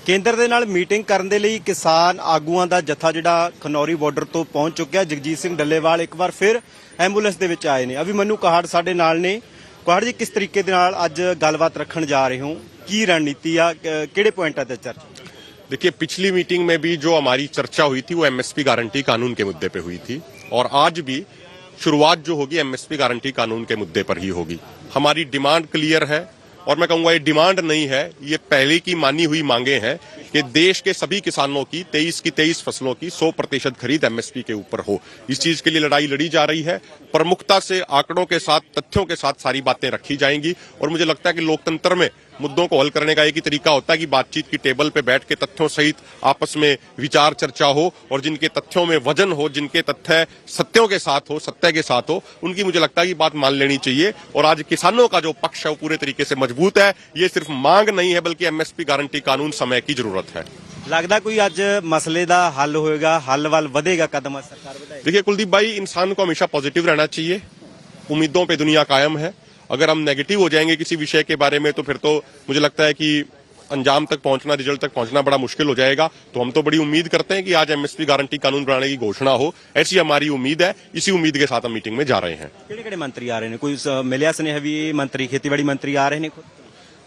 ਕੇਂਦਰ ਦੇ ਨਾਲ ਮੀਟਿੰਗ ਕਰਨ ਦੇ ਲਈ ਕਿਸਾਨ ਆਗੂਆਂ ਦਾ ਜੱਥਾ ਜਿਹੜਾ ਖਨੌਰੀ ਬਾਰਡਰ ਤੋਂ ਪਹੁੰਚ ਚੁੱਕਿਆ। ਜਗਜੀਤ ਸਿੰਘ ਡੱਲੇਵਾਲ ਇੱਕ ਵਾਰ ਫਿਰ ਐਂਬੂਲੈਂਸ ਦੇ ਵਿੱਚ ਆਏ ਨੇ। ਅਭਿਮਨੂ ਕਾਹੜ ਸਾਡੇ ਨਾਲ ਨੇ। ਕਾਹੜ ਜੀ, ਕਿਸ ਤਰੀਕੇ ਦੇ ਨਾਲ ਅੱਜ ਗੱਲਬਾत ਰੱਖਣ ਜਾ ਰਹੇ ਹੋ, ਕੀ रणनीति ਆ, ਕਿਹੜੇ ਪੁਆਇंटां ਤੇ चर्चा? देखिए, पिछली मीटिंग में भी जो हमारी चर्चा हुई थी वो एमएसपी गारंटी कानून के मुद्दे पे हुई थी और आज भी शुरुआत जो होगी एमएसपी गारंटी कानून के मुद्दे पर ही होगी। हमारी डिमांड क्लियर है और मैं कहूंगा ये डिमांड नहीं है, ये पहले की मानी हुई मांगे हैं कि देश के सभी किसानों की 23 फसलों की 100% खरीद एमएसपी के ऊपर हो। इस चीज के लिए लड़ाई लड़ी जा रही है। प्रमुखता से आंकड़ों के साथ, तथ्यों के साथ सारी बातें रखी जाएंगी और मुझे लगता है कि लोकतंत्र में मुद्दों को हल करने का एक ही तरीका होता है कि बातचीत की टेबल पे बैठ के तथ्यों सहित आपस में विचार चर्चा हो और जिनके तथ्यों में वजन हो, जिनके तथ्य सत्यों के साथ हो, सत्य के साथ हो, उनकी मुझे लगता है कि बात मान लेनी चाहिए। और आज किसानों का जो पक्ष है वो पूरे तरीके से मजबूत है। ये सिर्फ मांग नहीं है बल्कि एमएसपी गारंटी कानून समय की जरूरत है। ਲੱਗਦਾ ਕੋਈ ਅੱਜ ਮਸਲੇ ਦਾ ਹੱਲ ਹੋਏਗਾ, ਹੱਲ ਵੱਲ ਵਧੇਗਾ ਕਦਮ ਸਰਕਾਰ ਵਧਾਏਗੀ? देखिए कुलदीप भाई, इंसान को हमेशा पॉजिटिव रहना चाहिए। उम्मीदों पे दुनिया कायम है। अगर हम नेगेटिव हो जाएंगे किसी विषय के बारे में तो फिर तो मुझे लगता है कि अंजाम तक पहुंचना, रिजल्ट तक पहुंचना बड़ा मुश्किल हो जाएगा। तो हम तो बड़ी उम्मीद करते हैं कि आज एमएसपी गारंटी कानून बनाने की घोषणा हो, ऐसी हमारी उम्मीद है। इसी उम्मीद के साथ हम मीटिंग में जा रहे हैं। ਕਿਹੜੇ ਮੰਤਰੀ ਆ ਰਹੇ ਨੇ? ਕੋਈ ਮਿਲਿਆ ਸੁਨੇਹਾ ਵੀ ਮੰਤਰੀ, ਖੇਤੀਬਾੜੀ ਮੰਤਰੀ ਆ ਰਹੇ ਨੇ?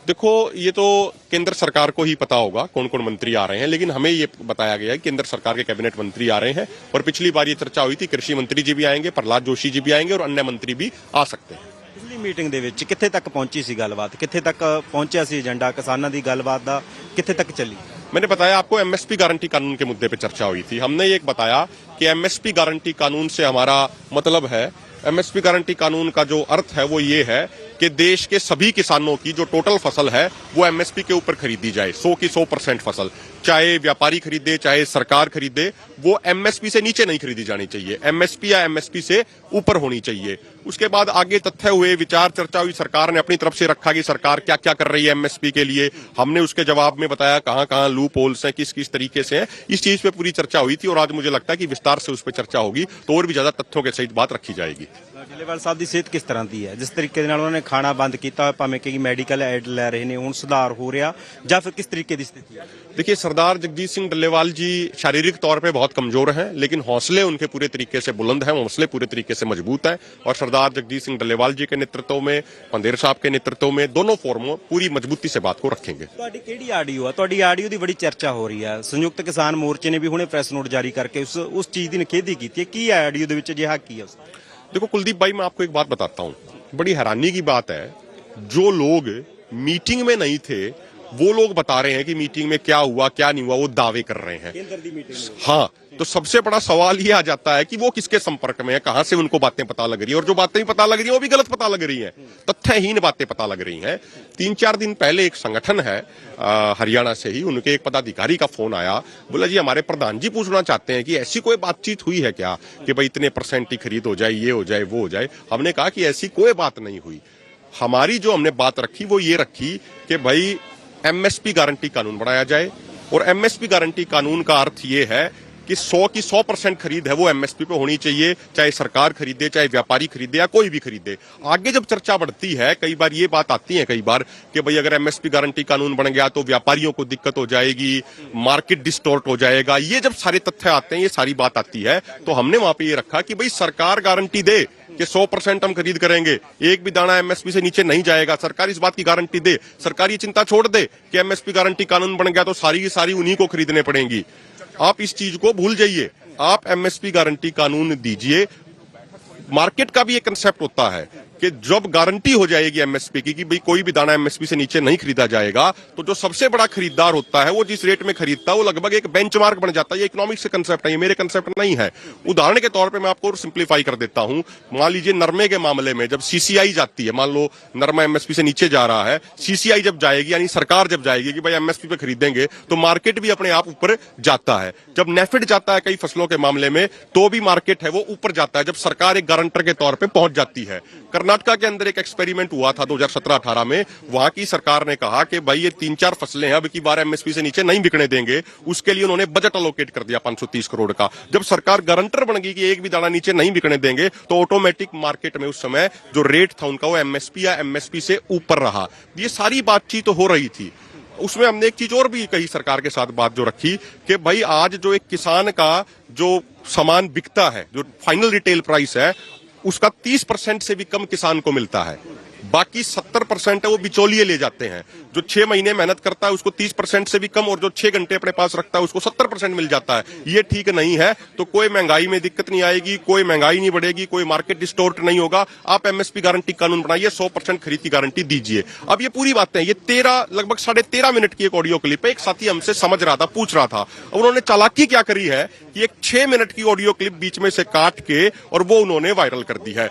देखो, ये तो केंद्र सरकार को ही पता होगा कौन कौन मंत्री आ रहे हैं, लेकिन हमें ये बताया गया है कि केंद्र सरकार के कैबिनेट मंत्री आ रहे हैं और पिछली बार ये चर्चा हुई थी कृषि मंत्री जी भी आएंगे, प्रहलाद जोशी जी भी आएंगे और अन्य मंत्री भी आ सकते हैं। ਪਿਛਲੀ ਮੀਟਿੰਗ ਦੇ ਵਿੱਚ ਕਿੱਥੇ ਤੱਕ ਪਹੁੰਚੀ ਸੀ ਗੱਲਬਾਤ? ਕਿੱਥੇ ਤੱਕ ਪਹੁੰਚਿਆ ਸੀ ਏਜੰਡਾ ਕਿਸਾਨਾਂ ਦੀ ਗੱਲਬਾਤ ਦਾ? ਕਿੱਥੇ ਤੱਕ ਚੱਲੀ? मैंने बताया आपको एमएसपी गारंटी कानून के मुद्दे पे चर्चा हुई थी। हमने ये बताया कि एमएसपी गारंटी कानून से हमारा मतलब है, एमएसपी गारंटी कानून का जो अर्थ है वो ये है कि देश के सभी किसानों की जो टोटल फसल है वो एमएसपी के ऊपर खरीदी जाए। 100 की 100% फसल, चाहे व्यापारी खरीदे चाहे सरकार खरीदे, वो एमएसपी से नीचे नहीं खरीदी जानी चाहिए। एमएसपी या एमएसपी से ऊपर होनी चाहिए। उसके बाद आगे तथ्य हुए, विचार चर्चा हुई, सरकार ने अपनी तरफ से रखा कि सरकार क्या क्या कर रही है एमएसपी के लिए। हमने उसके जवाब में बताया कहां कहां लूप होल्स हैं, किस किस तरीके से है। इस चीज पे पूरी चर्चा हुई थी और आज मुझे लगता है कि विस्तार से उस पर चर्चा होगी तो और भी ज्यादा तथ्यों के सहित बात रखी जाएगी। ਡੱਲੇਵਾਲ ਸਾਹਿਬ ਦੀ ਸਿਹਤ ਕਿਸ ਤਰ੍ਹਾਂ ਦੀ ਹੈ? ਜਿਸ ਤਰੀਕੇ ਦੇ ਨਾਲ ਉਹਨਾਂ ਨੇ ਖਾਣਾ ਬੰਦ ਕੀਤਾ, ਭਾਵੇਂ ਕਿ ਮੈਡੀਕਲ ਐਡ ਲੈ ਰਹੇ ਨੇ, ਹੁਣ ਸੁਧਾਰ ਹੋ ਰਿਹਾ ਜਾਂ ਫਿਰ ਕਿਸ ਤਰੀਕੇ ਦੀ स्थिति है? देखिए, सरदार जगजीत सिंह डल्लेवाल जी शारीरिक तौर पे बहुत कमजोर हैं, लेकिन हौसले उनके पूरे तरीके से बुलंद हैं, हौसले पूरे तरीके से मजबूत हैं और सरदार जगजीत सिंह डल्लेवाल जी के नेतृत्व में, पंदेर साहब के नेतृत्व में दोनों फोरमों पूरी मजबूती से बात को रखेंगे। ਤੁਹਾਡੀ ਕਿਹੜੀ ਆਡੀਓ ਆ? ਤੁਹਾਡੀ ਆਡੀਓ ਦੀ ਬੜੀ ਚਰਚਾ ਹੋ ਰਹੀ ਹੈ। ਸੰਯੁਕਤ ਕਿਸਾਨ ਮੋਰਚੇ ਨੇ ਵੀ ਹੁਣੇ ਪ੍ਰੈਸ ਨੋਟ ਜਾਰੀ ਕਰਕੇ ਉਸ ਚੀਜ਼ ਦੀ ਨਿਖੇਧੀ ਕੀਤੀ ਹੈ। ਕੀ ਹੈ ਆਡੀਓ ਦੇ ਵਿੱਚ ਅਜਿਹਾ ਕੀ ਹੈ? देखो कुलदीप भाई, मैं आपको एक बात बताता हूँ, बड़ी हैरानी की बात है, जो लोग मीटिंग में नहीं थे वो लोग बता रहे हैं कि मीटिंग में क्या हुआ क्या नहीं हुआ, वो दावे कर रहे हैं। हाँ, तो सबसे बड़ा सवाल ये आ जाता है कि वो किसके संपर्क में है, कहां से उनको बातें पता लग रही है और जो बातें पता लग रही है वो भी गलत पता लग रही हैं, तथ्यहीन बातें पता लग रही हैं। 3-4 दिन पहले एक संगठन है हरियाणा से ही, उनके एक पदाधिकारी का फोन आया, बोला जी हमारे प्रधान जी पूछना चाहते हैं कि ऐसी कोई बातचीत हुई है क्या कि भाई इतने % की खरीद हो जाए, ये हो जाए, वो हो जाए। हमने कहा कि ऐसी कोई बात नहीं हुई। हमारी जो हमने बात रखी वो ये रखी कि भाई एमएसपी गारंटी कानून बनाया जाए और एमएसपी गारंटी कानून का अर्थ ये है कि 100 की 100% खरीद है वो एमएसपी पे होनी चाहिए, चाहे सरकार खरीदे, चाहे व्यापारी खरीदे या कोई भी खरीदे। आगे जब चर्चा बढ़ती है, कई बार ये बात आती है कई बार कि भाई अगर एमएसपी गारंटी कानून बन गया तो व्यापारियों को दिक्कत हो जाएगी, मार्केट डिस्टॉर्ट हो जाएगा, ये जब सारे तथ्य आते हैं, ये सारी बात आती है, तो हमने वहां पे ये रखा कि भाई सरकार गारंटी दे कि 100% हम खरीद करेंगे, एक भी दाना एमएसपी से नीचे नहीं जाएगा। सरकार इस बात की गारंटी दे, सरकार ये चिंता छोड़ दे कि एमएसपी गारंटी कानून बन गया तो सारी की सारी उन्हीं को खरीदने पड़ेंगी। आप इस चीज को भूल जाइए, आप एमएसपी गारंटी कानून दीजिए। मार्केट का भी एक कंसेप्ट होता है कि जब गारंटी हो जाएगी एमएसपी की कि भाई कोई भी दाना एमएसपी से नीचे नहीं खरीदा जाएगा, तो जो सबसे बड़ा खरीदार होता है वो जिस रेट में खरीदता है वो लगभग एक बेंचमार्क बन जाता है। ये इकोनॉमिक्स से कंसेप्ट है, ये मेरे कंसेप्ट नहीं है। उदाहरण के तौर पे मैं आपको सिंप्लीफाई कर देता हूं। मान लीजिए नरमे के मामले में जब सीसीआई जाती है, मान लो नरमा एमएसपी से नीचे जा रहा है, सीसीआई जब जाएगी यानी सरकार जब जाएगी कि भाई एमएसपी पे खरीदेंगे, तो मार्केट भी अपने आप ऊपर जाता है। जब नेफेड जाता है कई फसलों के मामले में तो भी मार्केट है वो ऊपर जाता है, जब सरकार एक गारंटर के तौर पर पहुंच जाती है। कर्नाटका के अंदर एक एक्सपेरिमेंट हुआ था 2017-18 में, वहां की सरकार ने कहा कि भाई ये 3-4 फसलें हैं अब की बार एमएसपी से नीचे नहीं बिकने देंगे, उसके लिए उन्होंने बजट अलोकेट कर दिया 530 करोड़ का। जब सरकार गारंटर बन गई कि एक भी दाना नीचे नहीं बिकने देंगे, तो ऑटोमेटिक मार्केट में उस समय जो रेट था उनका वो एमएसपी या एमएसपी से ऊपर रहा। ये सारी बातचीत तो हो रही थी। उसमें हमने एक चीज और भी कही सरकार के साथ बात जो रखी कि भाई आज जो एक किसान का जो सामान बिकता है, जो फाइनल रिटेल प्राइस है, उसका 30% से भी कम किसान को मिलता है। बाकी 70% है वो बिचौलिए ले जाते हैं। जो 6 महीने मेहनत करता है उसको 30% से भी कम, और जो 6 घंटे अपने पास रखता है उसको 70% मिल जाता है। ये ठीक नहीं है। तो कोई महंगाई में दिक्कत नहीं आएगी, कोई महंगाई नहीं बढ़ेगी, कोई मार्केट डिस्टोर्ट नहीं होगा। आप एमएसपी गारंटी कानून बनाइए, 100% खरीद की गारंटी दीजिए। अब ये पूरी बातें, ये लगभग 13.5 मिनट की एक ऑडियो क्लिप है। एक साथी हमसे समझ रहा था, पूछ रहा था, उन्होंने चालाकी क्या करी है कि एक 6 मिनट की ऑडियो क्लिप बीच में से काट के और वो उन्होंने वायरल कर दी है।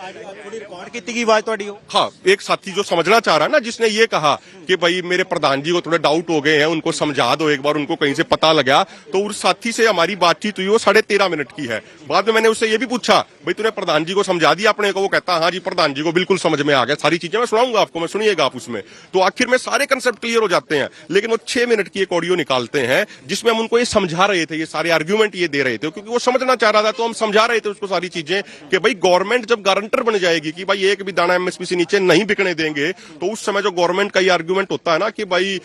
रिकॉर्ड की आवाज थोड़ी हो। हाँ, एक साथी जो समझना चाह रहा है ना, जिसने ये कहा कि भाई मेरे प्रधान जी को थोड़े डाउट हो गए हैं, उनको समझा दो एक बार, उनको कहीं से पता लगा, तो उस साथी से हमारी बातचीत हुई, वो 13.5 मिनट की है। बाद में मैंने उससे ये भी पूछा, भाई तूने प्रधान जी को समझा दिया अपने को? वो कहता हाँ जी, प्रधान जी को बिल्कुल समझ में आ गया, सारी चीजें मैं सुनाऊंगा आपको, मैं सुनिएगा आप उसमें। तो आखिर में सारे कंसेप्ट क्लियर हो जाते हैं। लेकिन वो 6 मिनट की एक ऑडियो निकालते हैं जिसमें हम उनको ये समझा रहे थे, ये सारे आर्ग्यूमेंट ये दे रहे थे, क्योंकि वो समझना चाह रहा था, तो हम समझा रहे थे उसको सारी चीजें कि भाई गवर्नमेंट जब गारंटर बन जाएगी कि भाई एक भी दाना एमएसपी से नीचे नहीं बिकने देंगे, तो उस समय जो गवर्नमेंट का ये आर्गुमेंट होता है ना कि भाई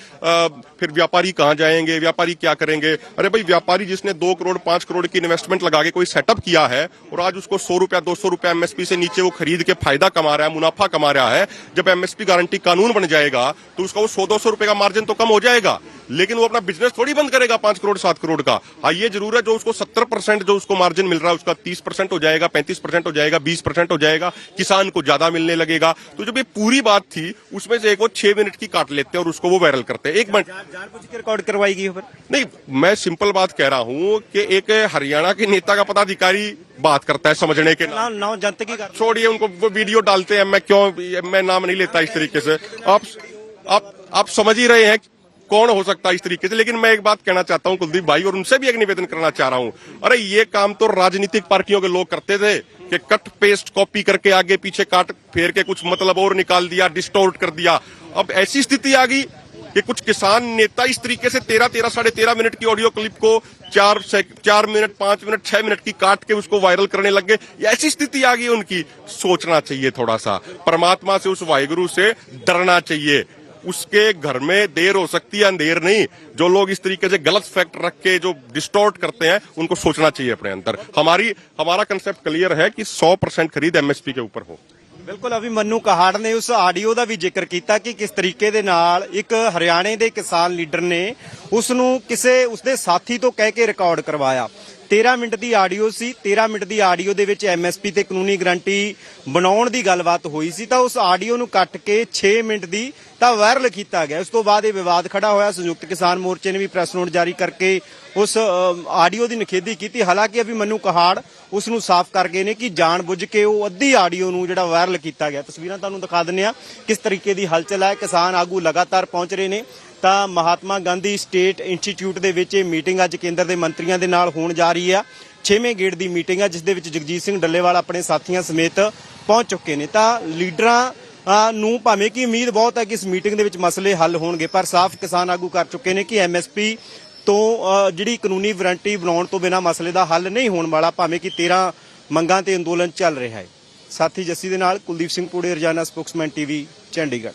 फिर व्यापारी कहां जाएंगे, व्यापारी क्या करेंगे। अरे भाई, व्यापारी जिसने 2 करोड़ 5 करोड़ की इन्वेस्टमेंट लगा के कोई सेटअप किया है और आज उसको 100 रुपया 200 रुपया एमएसपी से नीचे वो खरीद के फायदा कमा रहा है, मुनाफा कमा रहा है, जब एमएसपी गारंटी कानून बन जाएगा तो उसका वो 100-200 रुपए का मार्जिन तो कम हो जाएगा, लेकिन वो अपना बिजनेस थोड़ी बंद करेगा 5 करोड़ 7 करोड़ का। हाँ, ये जरूर है, जो उसको 70% जो उसको मार्जिन मिल रहा है उसका 30% हो जाएगा, 35% हो जाएगा, 20% हो जाएगा, किसान को ज्यादा मिलने लगेगा। तो जब ये पूरी बात थी उसमें से एक वो 6 मिनट की काट लेते हैं और उसको वो वायरल करते हैं। 1 मिनट जानबूझ के रिकॉर्ड करवाई गई है? नहीं, मैं सिंपल बात कह रहा हूं कि एक हरियाणा के नेता का पदाधिकारी बात करता है समझने के नाम जनता की छोड़िए, उनको वो वीडियो डालते हैं, मैं नाम नहीं लेता इस तरीके से। आप समझ ही रहे हैं कौन हो सकता है इस तरीके से। लेकिन मैं एक बात कहना चाहता हूं कुलदीप भाई, और उनसे भी एक निवेदन करना चाह रहा हूं। अरे ये काम तो राजनीतिक पार्टियों के लोग करते थे कि कट पेस्ट कॉपी करके आगे पीछे काट फेर के कुछ मतलब और निकाल दिया, डिस्टोर्ट कर दिया। अब ऐसी स्थिति आ गई कि कुछ किसान नेता इस तरीके से 13-13.5 मिनट की ऑडियो क्लिप को 4 मिनट 5 मिनट 6 मिनट की काट के उसको वायरल करने लग गए। ऐसी स्थिति आ गई उनकी। सोचना चाहिए थोड़ा सा, परमात्मा से, उस वाहिगुरु से डरना चाहिए। उसके घर में देर हो सकती है, अंधेर नहीं। जो लोग इस तरीके से गलत फैक्ट रख के जो डिस्टॉर्ट करते हैं उनको सोचना चाहिए अपने अंदर। हमारा कंसेप्ट क्लियर है कि 100% खरीद एमएसपी के ऊपर हो। ਬਿਲਕੁਲ ਅਭੀ ਮੰਨੂ ਕਹਾੜ ਨੇ ਉਸ ਆਡੀਓ ਦਾ ਵੀ ਜ਼ਿਕਰ ਕੀਤਾ ਕਿ ਕਿਸ ਤਰੀਕੇ ਦੇ ਨਾਲ ਇੱਕ ਹਰਿਆਣੇ ਦੇ ਕਿਸਾਨ ਲੀਡਰ ਨੇ ਉਸ ਨੂੰ ਕਿਸੇ ਉਸਦੇ ਸਾਥੀ ਤੋਂ ਕਹਿ ਕੇ ਰਿਕਾਰਡ ਕਰਵਾਇਆ। 13 ਮਿੰਟ ਦੀ ਆਡੀਓ ਸੀ। 13 ਮਿੰਟ ਦੀ ਆਡੀਓ ਦੇ ਵਿੱਚ ਐਮਐਸਪੀ ਤੇ ਕਾਨੂੰਨੀ ਗਰੰਟੀ ਬਣਾਉਣ ਦੀ ਗੱਲਬਾਤ ਹੋਈ ਸੀ, ਤਾਂ ਉਸ ਆਡੀਓ ਨੂੰ ਕੱਟ ਕੇ 6 ਮਿੰਟ ਦੀ ਤਾਂ ਵਾਇਰਲ ਕੀਤਾ ਗਿਆ। ਉਸ ਤੋਂ ਬਾਅਦ ਇਹ ਵਿਵਾਦ ਖੜਾ ਹੋਇਆ। ਸੰਯੁਕਤ ਕਿਸਾਨ ਮੋਰਚੇ ਨੇ ਵੀ ਪ੍ਰੈਸ ਨੋਟ ਜਾਰੀ ਕਰਕੇ ਉਸ ਆਡੀਓ ਦੀ ਨਿਖੇਧੀ ਕੀਤੀ। ਹਾਲਾਂਕਿ ਅਭੀ ਮੰਨੂ ਕਹਾੜ ਉਸ ਨੂੰ ਸਾਫ਼ ਕਰ ਗਏ ਨੇ ਕਿ ਜਾਣਬੁੱਝ ਕੇ ਉਹ ਅੱਧੀ ਆਡੀਓ ਨੂੰ ਜਿਹੜਾ ਵਾਇਰਲ ਕੀਤਾ ਗਿਆ। ਤਸਵੀਰਾਂ ਤੁਹਾਨੂੰ ਦਿਖਾ ਦਿੰਦੇ ਆ ਕਿਸ ਤਰੀਕੇ ਦੀ ਹਲਚਲ ਹੈ। ਕਿਸਾਨ ਆਗੂ ਲਗਾਤਾਰ ਪਹੁੰਚ ਰਹੇ ਨੇ। ਤਾਂ ਮਹਾਤਮਾ ਗਾਂਧੀ ਸਟੇਟ ਇੰਸਟੀਚਿਊਟ ਦੇ ਵਿੱਚ ਇਹ ਮੀਟਿੰਗ ਅੱਜ ਕੇਂਦਰ ਦੇ ਮੰਤਰੀਆਂ ਦੇ ਨਾਲ ਹੋਣ ਜਾ ਰਹੀ ਆ। 6ਵੇਂ ਗੇੜ ਦੀ ਮੀਟਿੰਗ ਆ ਜਿਸ ਦੇ ਵਿੱਚ ਜਗਜੀਤ ਸਿੰਘ ਡੱਲੇਵਾਲ ਆਪਣੇ ਸਾਥੀਆਂ ਸਮੇਤ ਪਹੁੰਚ ਚੁੱਕੇ ਨੇ। ਤਾਂ ਲੀਡਰਾਂ ਨੂੰ ਭਾਵੇਂ ਕਿ ਉਮੀਦ ਬਹੁਤ ਹੈ ਕਿ ਇਸ ਮੀਟਿੰਗ ਦੇ ਵਿੱਚ ਮਸਲੇ ਹੱਲ ਹੋਣਗੇ, ਪਰ ਸਾਫ਼ ਕਿਸਾਨ ਆਗੂ ਕਰ ਚੁੱਕੇ ਨੇ ਕਿ ਐਮਐਸਪੀ ਤੋਂ ਜਿਹੜੀ ਕਾਨੂੰਨੀ ਵਾਰੰਟੀ ਬਣਾਉਣ ਤੋਂ ਬਿਨਾਂ ਮਸਲੇ ਦਾ ਹੱਲ ਨਹੀਂ ਹੋਣ ਵਾਲਾ, ਭਾਵੇਂ ਕਿ 13 ਮੰਗਾਂ ਤੇ ਅੰਦੋਲਨ ਚੱਲ ਰਿਹਾ ਹੈ। ਸਾਥੀ ਜੱਸੀ ਦੇ ਨਾਲ ਕੁਲਦੀਪ ਸਿੰਘ ਪੂੜੇ, ਰੋਜ਼ਾਨਾ ਸਪੋਕਸਮੈਨ ਟੀਵੀ, ਚੰਡੀਗੜ੍ਹ।